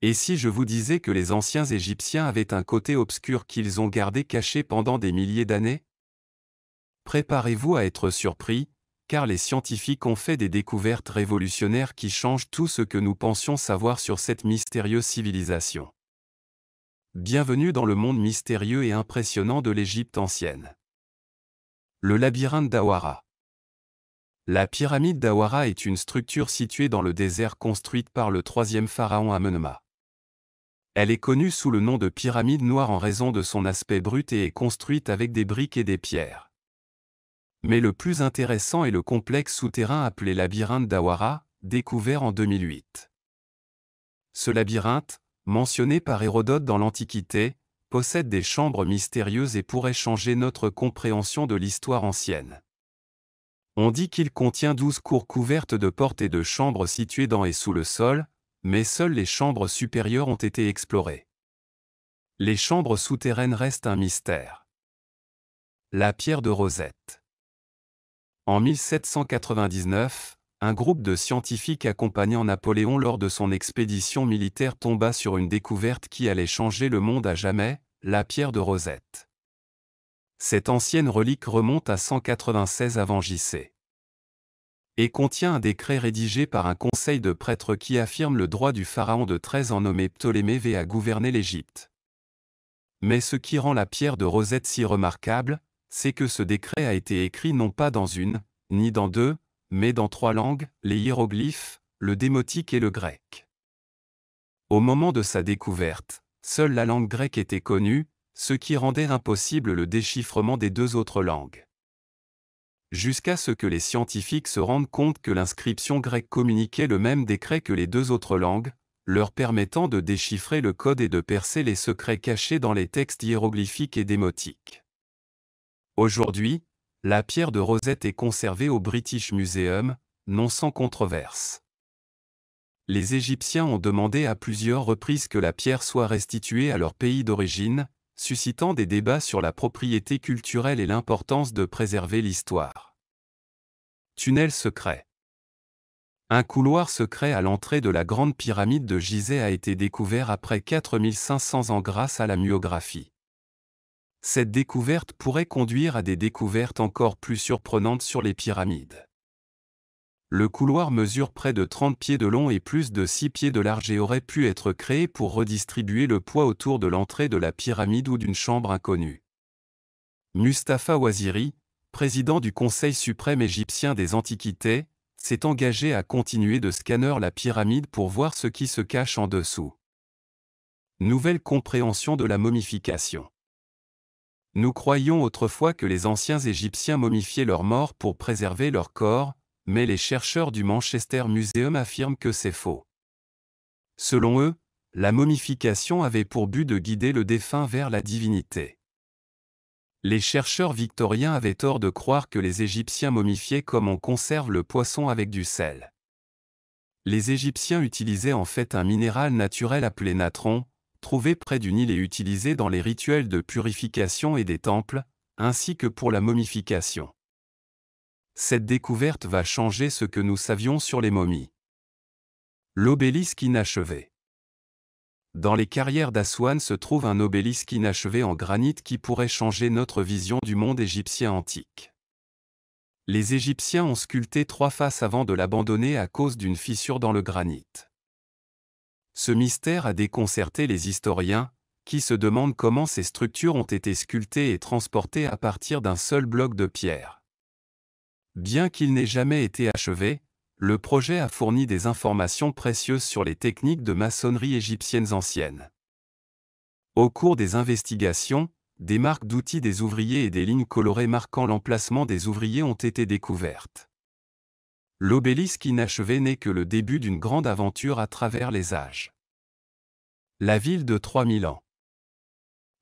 Et si je vous disais que les anciens Égyptiens avaient un côté obscur qu'ils ont gardé caché pendant des milliers d'années? Préparez-vous à être surpris, car les scientifiques ont fait des découvertes révolutionnaires qui changent tout ce que nous pensions savoir sur cette mystérieuse civilisation. Bienvenue dans le monde mystérieux et impressionnant de l'Égypte ancienne. Le labyrinthe d'Awara. La pyramide d'Awara est une structure située dans le désert construite par le troisième pharaon Amenemhat. Elle est connue sous le nom de pyramide noire en raison de son aspect brut et est construite avec des briques et des pierres. Mais le plus intéressant est le complexe souterrain appelé labyrinthe d'Awara, découvert en 2008. Ce labyrinthe, mentionné par Hérodote dans l'Antiquité, possède des chambres mystérieuses et pourrait changer notre compréhension de l'histoire ancienne. On dit qu'il contient 12 cours couvertes de portes et de chambres situées dans et sous le sol, mais seules les chambres supérieures ont été explorées. Les chambres souterraines restent un mystère. La pierre de Rosette. En 1799, un groupe de scientifiques accompagnant Napoléon lors de son expédition militaire tomba sur une découverte qui allait changer le monde à jamais, la pierre de Rosette. Cette ancienne relique remonte à 196 avant J.C. et contient un décret rédigé par un conseil de prêtres qui affirme le droit du pharaon de 13 ans nommé Ptolémée V à gouverner l'Égypte. Mais ce qui rend la pierre de Rosette si remarquable, c'est que ce décret a été écrit non pas dans une, ni dans deux, mais dans 3 langues, les hiéroglyphes, le démotique et le grec. Au moment de sa découverte, seule la langue grecque était connue, ce qui rendait impossible le déchiffrement des 2 autres langues. Jusqu'à ce que les scientifiques se rendent compte que l'inscription grecque communiquait le même décret que les 2 autres langues, leur permettant de déchiffrer le code et de percer les secrets cachés dans les textes hiéroglyphiques et démotiques. Aujourd'hui, la pierre de Rosette est conservée au British Museum, non sans controverse. Les Égyptiens ont demandé à plusieurs reprises que la pierre soit restituée à leur pays d'origine, suscitant des débats sur la propriété culturelle et l'importance de préserver l'histoire. Tunnel secret. Un couloir secret à l'entrée de la grande pyramide de Gizeh a été découvert après 4500 ans grâce à la myographie. Cette découverte pourrait conduire à des découvertes encore plus surprenantes sur les pyramides. Le couloir mesure près de 30 pieds de long et plus de 6 pieds de large et aurait pu être créé pour redistribuer le poids autour de l'entrée de la pyramide ou d'une chambre inconnue. Mustapha Ouaziri, président du Conseil suprême égyptien des Antiquités, s'est engagé à continuer de scanner la pyramide pour voir ce qui se cache en dessous. Nouvelle compréhension de la momification. Nous croyions autrefois que les anciens Égyptiens momifiaient leurs morts pour préserver leur corps, mais les chercheurs du Manchester Museum affirment que c'est faux. Selon eux, la momification avait pour but de guider le défunt vers la divinité. Les chercheurs victoriens avaient tort de croire que les Égyptiens momifiaient comme on conserve le poisson avec du sel. Les Égyptiens utilisaient en fait un minéral naturel appelé natron, trouvé près du Nil et utilisé dans les rituels de purification et des temples, ainsi que pour la momification. Cette découverte va changer ce que nous savions sur les momies. L'obélisque inachevé. Dans les carrières d'Assouane se trouve un obélisque inachevé en granit qui pourrait changer notre vision du monde égyptien antique. Les Égyptiens ont sculpté 3 faces avant de l'abandonner à cause d'une fissure dans le granit. Ce mystère a déconcerté les historiens, qui se demandent comment ces structures ont été sculptées et transportées à partir d'un seul bloc de pierre. Bien qu'il n'ait jamais été achevé, le projet a fourni des informations précieuses sur les techniques de maçonnerie égyptiennes anciennes. Au cours des investigations, des marques d'outils des ouvriers et des lignes colorées marquant l'emplacement des ouvriers ont été découvertes. L'obélisque inachevé n'est que le début d'une grande aventure à travers les âges. La ville de 3000 ans.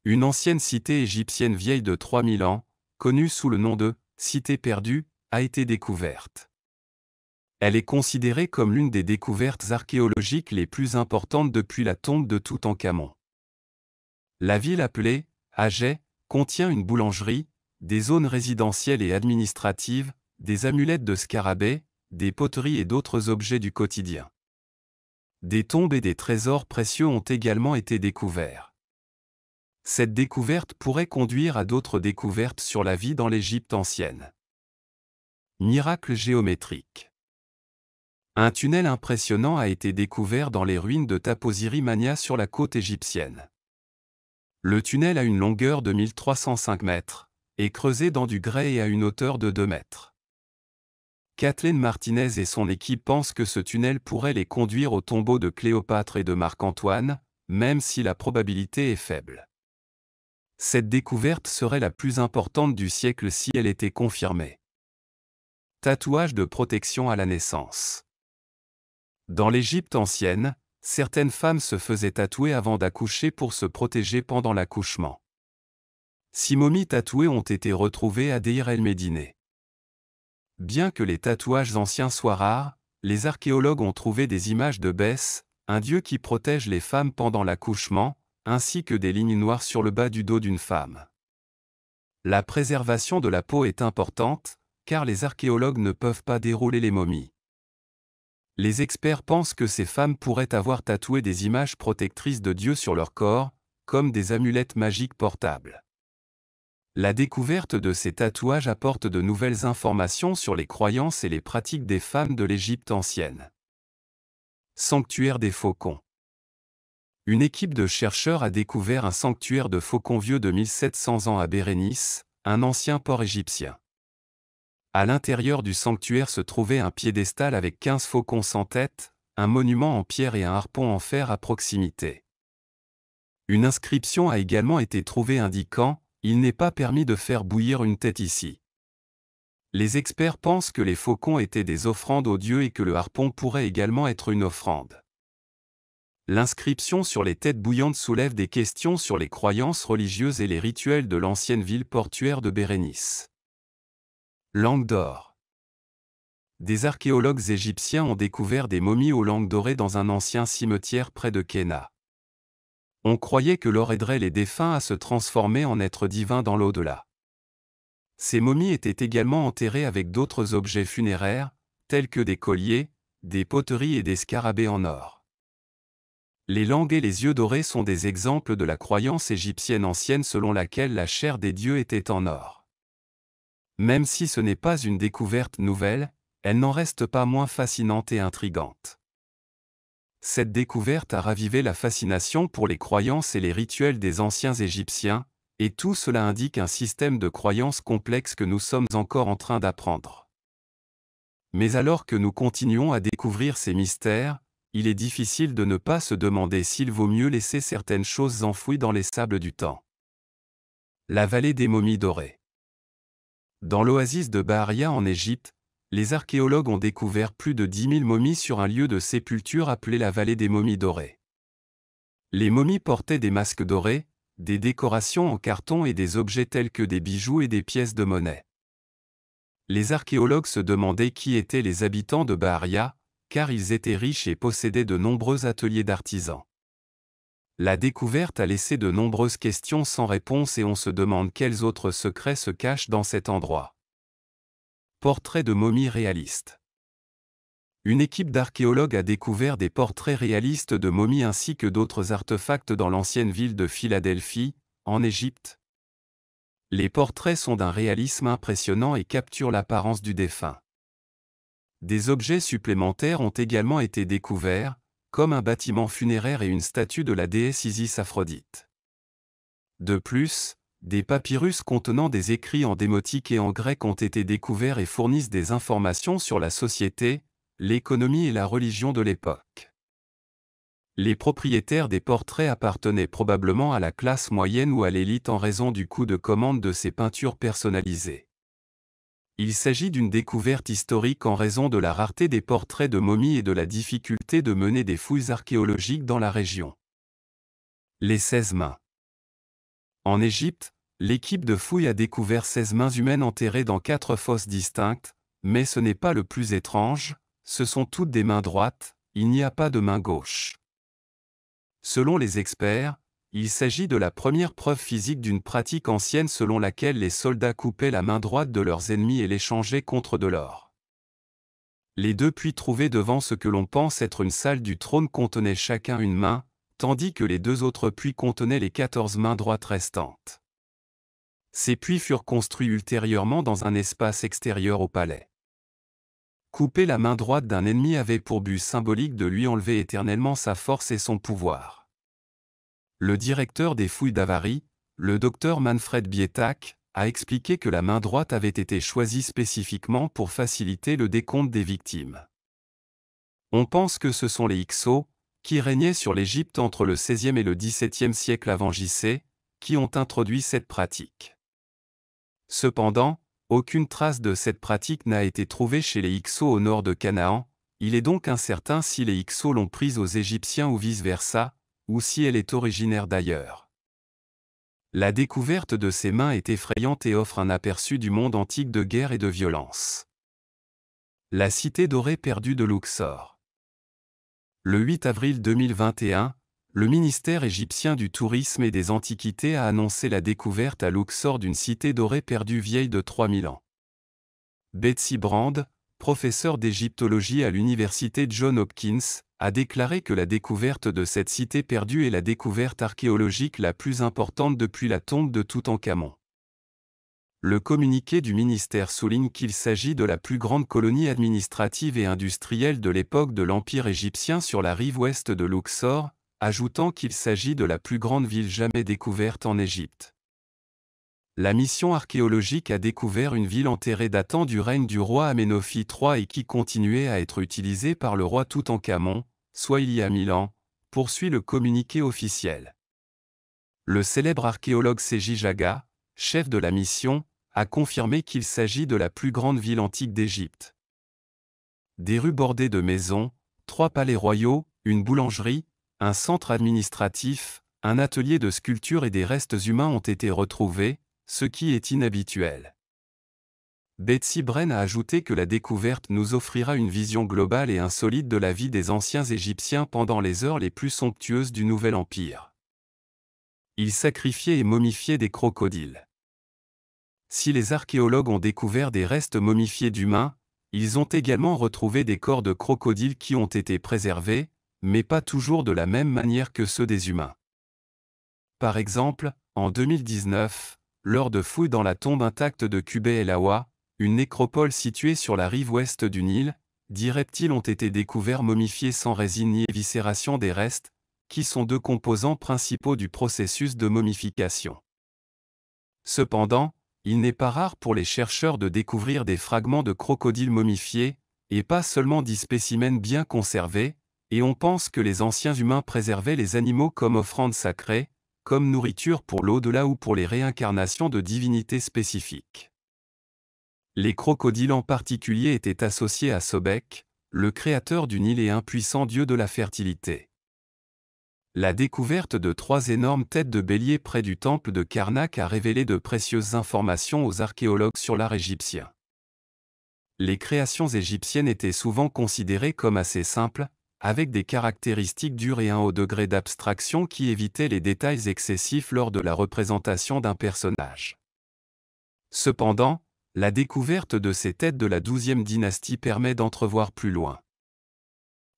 Une ancienne cité égyptienne vieille de 3000 ans, connue sous le nom de « cité perdue », a été découverte. Elle est considérée comme l'une des découvertes archéologiques les plus importantes depuis la tombe de Toutankhamon. La ville appelée Agé contient une boulangerie, des zones résidentielles et administratives, des amulettes de scarabées, des poteries et d'autres objets du quotidien. Des tombes et des trésors précieux ont également été découverts. Cette découverte pourrait conduire à d'autres découvertes sur la vie dans l'Égypte ancienne. Miracle géométrique. Un tunnel impressionnant a été découvert dans les ruines de Taposiri Mania sur la côte égyptienne. Le tunnel a une longueur de 1305 mètres, est creusé dans du grès et à une hauteur de 2 mètres. Kathleen Martinez et son équipe pensent que ce tunnel pourrait les conduire au tombeau de Cléopâtre et de Marc-Antoine, même si la probabilité est faible. Cette découverte serait la plus importante du siècle si elle était confirmée. Tatouage de protection à la naissance. Dans l'Égypte ancienne, certaines femmes se faisaient tatouer avant d'accoucher pour se protéger pendant l'accouchement. 6 momies tatouées ont été retrouvées à Deir el-Médine. Bien que les tatouages anciens soient rares, les archéologues ont trouvé des images de Bès, un dieu qui protège les femmes pendant l'accouchement, ainsi que des lignes noires sur le bas du dos d'une femme. La préservation de la peau est importante, car les archéologues ne peuvent pas dérouler les momies. Les experts pensent que ces femmes pourraient avoir tatoué des images protectrices de Dieu sur leur corps, comme des amulettes magiques portables. La découverte de ces tatouages apporte de nouvelles informations sur les croyances et les pratiques des femmes de l'Égypte ancienne. Sanctuaire des faucons. Une équipe de chercheurs a découvert un sanctuaire de faucons vieux de 1700 ans à Bérénice, un ancien port égyptien. À l'intérieur du sanctuaire se trouvait un piédestal avec 15 faucons sans tête, un monument en pierre et un harpon en fer à proximité. Une inscription a également été trouvée indiquant « Il n'est pas permis de faire bouillir une tête ici ». Les experts pensent que les faucons étaient des offrandes aux dieux et que le harpon pourrait également être une offrande. L'inscription sur les têtes bouillantes soulève des questions sur les croyances religieuses et les rituels de l'ancienne ville portuaire de Bérénice. Langue d'or. Des archéologues égyptiens ont découvert des momies aux langues dorées dans un ancien cimetière près de Kéna. On croyait que l'or aiderait les défunts à se transformer en êtres divins dans l'au-delà. Ces momies étaient également enterrées avec d'autres objets funéraires, tels que des colliers, des poteries et des scarabées en or. Les langues et les yeux dorés sont des exemples de la croyance égyptienne ancienne selon laquelle la chair des dieux était en or. Même si ce n'est pas une découverte nouvelle, elle n'en reste pas moins fascinante et intrigante. Cette découverte a ravivé la fascination pour les croyances et les rituels des anciens Égyptiens, et tout cela indique un système de croyances complexe que nous sommes encore en train d'apprendre. Mais alors que nous continuons à découvrir ces mystères, il est difficile de ne pas se demander s'il vaut mieux laisser certaines choses enfouies dans les sables du temps. La vallée des momies dorées. Dans l'oasis de Baharia en Égypte, les archéologues ont découvert plus de 10 000 momies sur un lieu de sépulture appelé la vallée des momies dorées. Les momies portaient des masques dorés, des décorations en carton et des objets tels que des bijoux et des pièces de monnaie. Les archéologues se demandaient qui étaient les habitants de Baharia, car ils étaient riches et possédaient de nombreux ateliers d'artisans. La découverte a laissé de nombreuses questions sans réponse et on se demande quels autres secrets se cachent dans cet endroit. Portraits de momies réalistes. Une équipe d'archéologues a découvert des portraits réalistes de momies ainsi que d'autres artefacts dans l'ancienne ville de Philadelphie, en Égypte. Les portraits sont d'un réalisme impressionnant et capturent l'apparence du défunt. Des objets supplémentaires ont également été découverts, comme un bâtiment funéraire et une statue de la déesse Isis Aphrodite. De plus, des papyrus contenant des écrits en démotique et en grec ont été découverts et fournissent des informations sur la société, l'économie et la religion de l'époque. Les propriétaires des portraits appartenaient probablement à la classe moyenne ou à l'élite en raison du coût de commande de ces peintures personnalisées. Il s'agit d'une découverte historique en raison de la rareté des portraits de momies et de la difficulté de mener des fouilles archéologiques dans la région. Les 16 mains. En Égypte, l'équipe de fouilles a découvert 16 mains humaines enterrées dans 4 fosses distinctes, mais ce n'est pas le plus étrange, ce sont toutes des mains droites, il n'y a pas de main gauche. Selon les experts, il s'agit de la première preuve physique d'une pratique ancienne selon laquelle les soldats coupaient la main droite de leurs ennemis et l'échangeaient contre de l'or. Les 2 puits trouvés devant ce que l'on pense être une salle du trône contenaient chacun une main, tandis que les 2 autres puits contenaient les 14 mains droites restantes. Ces puits furent construits ultérieurement dans un espace extérieur au palais. Couper la main droite d'un ennemi avait pour but symbolique de lui enlever éternellement sa force et son pouvoir. Le directeur des fouilles d'Avarie, le docteur Manfred Bietak, a expliqué que la main droite avait été choisie spécifiquement pour faciliter le décompte des victimes. On pense que ce sont les Hyksos, qui régnaient sur l'Égypte entre le XVIe et le XVIIe siècle avant J.C., qui ont introduit cette pratique. Cependant, aucune trace de cette pratique n'a été trouvée chez les Hyksos au nord de Canaan, il est donc incertain si les Hyksos l'ont prise aux Égyptiens ou vice-versa, ou si elle est originaire d'ailleurs. La découverte de ces mains est effrayante et offre un aperçu du monde antique de guerre et de violence. La cité dorée perdue de Luxor. Le 8 avril 2021, le ministère égyptien du Tourisme et des Antiquités a annoncé la découverte à Luxor d'une cité dorée perdue vieille de 3000 ans. Betsy Brand, professeure d'égyptologie à l'université Johns Hopkins, a déclaré que la découverte de cette cité perdue est la découverte archéologique la plus importante depuis la tombe de Toutankhamon. Le communiqué du ministère souligne qu'il s'agit de la plus grande colonie administrative et industrielle de l'époque de l'Empire égyptien sur la rive ouest de Luxor, ajoutant qu'il s'agit de la plus grande ville jamais découverte en Égypte. La mission archéologique a découvert une ville enterrée datant du règne du roi Aménophis III et qui continuait à être utilisée par le roi Toutankhamon, soit il y a 1000 ans, poursuit le communiqué officiel. Le célèbre archéologue Seji Jaga, chef de la mission, a confirmé qu'il s'agit de la plus grande ville antique d'Égypte. Des rues bordées de maisons, 3 palais royaux, une boulangerie, un centre administratif, un atelier de sculpture et des restes humains ont été retrouvés, ce qui est inhabituel. Betsy Bren a ajouté que la découverte nous offrira une vision globale et insolite de la vie des anciens Égyptiens pendant les heures les plus somptueuses du Nouvel Empire. Ils sacrifiaient et momifiaient des crocodiles. Si les archéologues ont découvert des restes momifiés d'humains, ils ont également retrouvé des corps de crocodiles qui ont été préservés, mais pas toujours de la même manière que ceux des humains. Par exemple, en 2019, lors de fouilles dans la tombe intacte de Kubé El Awa, une nécropole située sur la rive ouest du Nil, 10 reptiles ont été découverts momifiés sans résine ni éviscération des restes, qui sont 2 composants principaux du processus de momification. Cependant, il n'est pas rare pour les chercheurs de découvrir des fragments de crocodiles momifiés, et pas seulement 10 spécimens bien conservés, et on pense que les anciens humains préservaient les animaux comme offrande sacrée, comme nourriture pour l'au-delà ou pour les réincarnations de divinités spécifiques. Les crocodiles en particulier étaient associés à Sobek, le créateur du Nil et impuissant dieu de la fertilité. La découverte de 3 énormes têtes de bélier près du temple de Karnak a révélé de précieuses informations aux archéologues sur l'art égyptien. Les créations égyptiennes étaient souvent considérées comme assez simples, avec des caractéristiques dures et un haut degré d'abstraction qui évitaient les détails excessifs lors de la représentation d'un personnage. Cependant, la découverte de ces têtes de la XIIe dynastie permet d'entrevoir plus loin.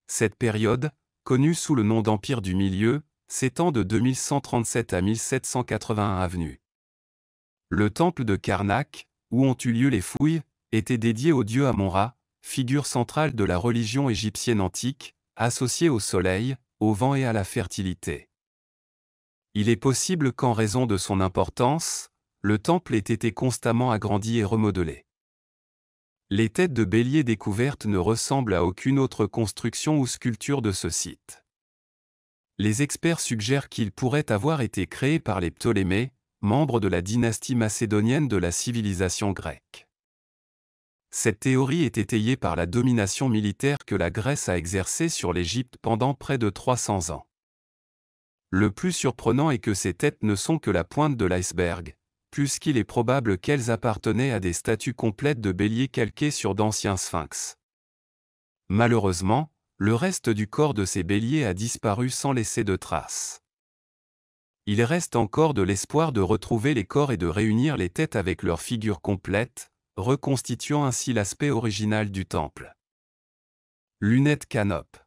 Cette période, connue sous le nom d'Empire du Milieu, s'étend de 2137 à 1781 avenue. Le temple de Karnak, où ont eu lieu les fouilles, était dédié au dieu Amon-Ra, figure centrale de la religion égyptienne antique, associée au soleil, au vent et à la fertilité. Il est possible qu'en raison de son importance, le temple ait été constamment agrandi et remodelé. Les têtes de bélier découvertes ne ressemblent à aucune autre construction ou sculpture de ce site. Les experts suggèrent qu'ils pourraient avoir été créés par les Ptolémées, membres de la dynastie macédonienne de la civilisation grecque. Cette théorie est étayée par la domination militaire que la Grèce a exercée sur l'Égypte pendant près de 300 ans. Le plus surprenant est que ces têtes ne sont que la pointe de l'iceberg, puisqu'il est probable qu'elles appartenaient à des statues complètes de béliers calqués sur d'anciens sphinx. Malheureusement, le reste du corps de ces béliers a disparu sans laisser de traces. Il reste encore de l'espoir de retrouver les corps et de réunir les têtes avec leurs figures complètes, reconstituant ainsi l'aspect original du temple. Lunettes canope.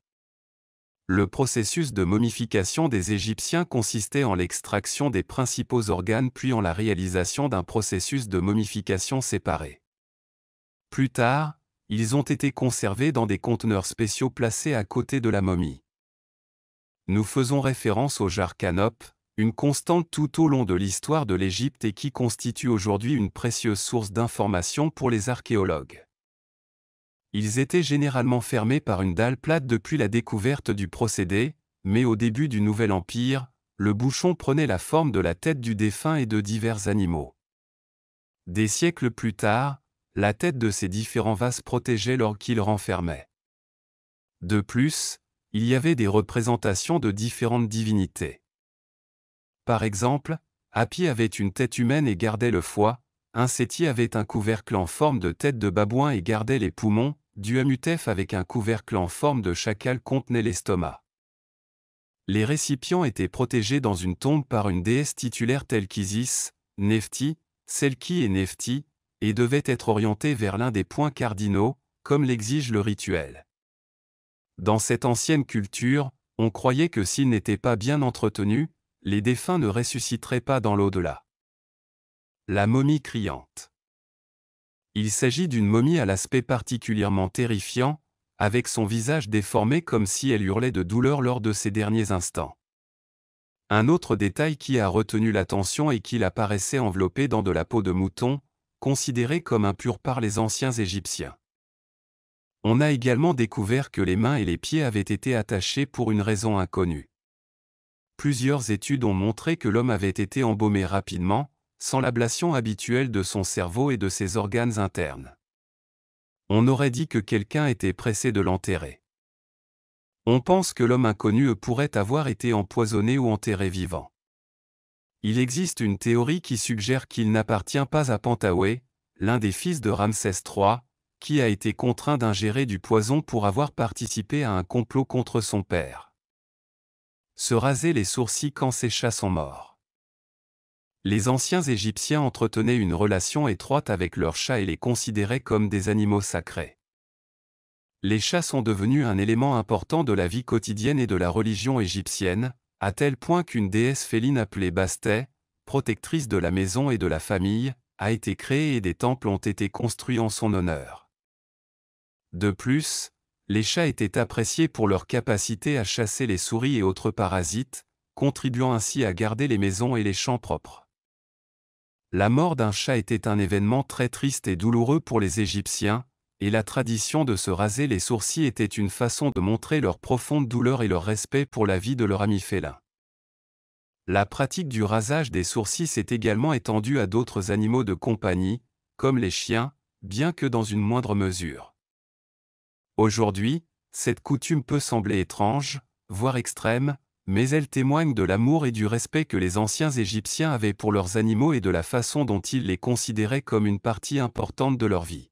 Le processus de momification des Égyptiens consistait en l'extraction des principaux organes puis en la réalisation d'un processus de momification séparé. Plus tard, ils ont été conservés dans des conteneurs spéciaux placés à côté de la momie. Nous faisons référence au jar canope, une constante tout au long de l'histoire de l'Égypte et qui constitue aujourd'hui une précieuse source d'information pour les archéologues. Ils étaient généralement fermés par une dalle plate depuis la découverte du procédé, mais au début du Nouvel Empire, le bouchon prenait la forme de la tête du défunt et de divers animaux. Des siècles plus tard, la tête de ces différents vases protégeait l'orgue qu'ils renfermaient. De plus, il y avait des représentations de différentes divinités. Par exemple, Hapi avait une tête humaine et gardait le foie, un Séti avait un couvercle en forme de tête de babouin et gardait les poumons, Duamutef avec un couvercle en forme de chacal contenait l'estomac. Les récipients étaient protégés dans une tombe par une déesse titulaire telle qu'Isis, Nephti, Selki et Nephti, et devaient être orientés vers l'un des points cardinaux, comme l'exige le rituel. Dans cette ancienne culture, on croyait que s'ils n'étaient pas bien entretenus, les défunts ne ressusciteraient pas dans l'au-delà. La momie criante. Il s'agit d'une momie à l'aspect particulièrement terrifiant, avec son visage déformé comme si elle hurlait de douleur lors de ses derniers instants. Un autre détail qui a retenu l'attention est qu'il apparaissait enveloppé dans de la peau de mouton, considérée comme impure par les anciens Égyptiens. On a également découvert que les mains et les pieds avaient été attachés pour une raison inconnue. Plusieurs études ont montré que l'homme avait été embaumé rapidement, sans l'ablation habituelle de son cerveau et de ses organes internes. On aurait dit que quelqu'un était pressé de l'enterrer. On pense que l'homme inconnu pourrait avoir été empoisonné ou enterré vivant. Il existe une théorie qui suggère qu'il n'appartient pas à Pantawé, l'un des fils de Ramsès III, qui a été contraint d'ingérer du poison pour avoir participé à un complot contre son père. Se raser les sourcils quand ses chats sont morts. Les anciens Égyptiens entretenaient une relation étroite avec leurs chats et les considéraient comme des animaux sacrés. Les chats sont devenus un élément important de la vie quotidienne et de la religion égyptienne, à tel point qu'une déesse féline appelée Bastet, protectrice de la maison et de la famille, a été créée et des temples ont été construits en son honneur. De plus, les chats étaient appréciés pour leur capacité à chasser les souris et autres parasites, contribuant ainsi à garder les maisons et les champs propres. La mort d'un chat était un événement très triste et douloureux pour les Égyptiens, et la tradition de se raser les sourcils était une façon de montrer leur profonde douleur et leur respect pour la vie de leur ami félin. La pratique du rasage des sourcils s'est également étendue à d'autres animaux de compagnie, comme les chiens, bien que dans une moindre mesure. Aujourd'hui, cette coutume peut sembler étrange, voire extrême, mais elle témoigne de l'amour et du respect que les anciens Égyptiens avaient pour leurs animaux et de la façon dont ils les considéraient comme une partie importante de leur vie.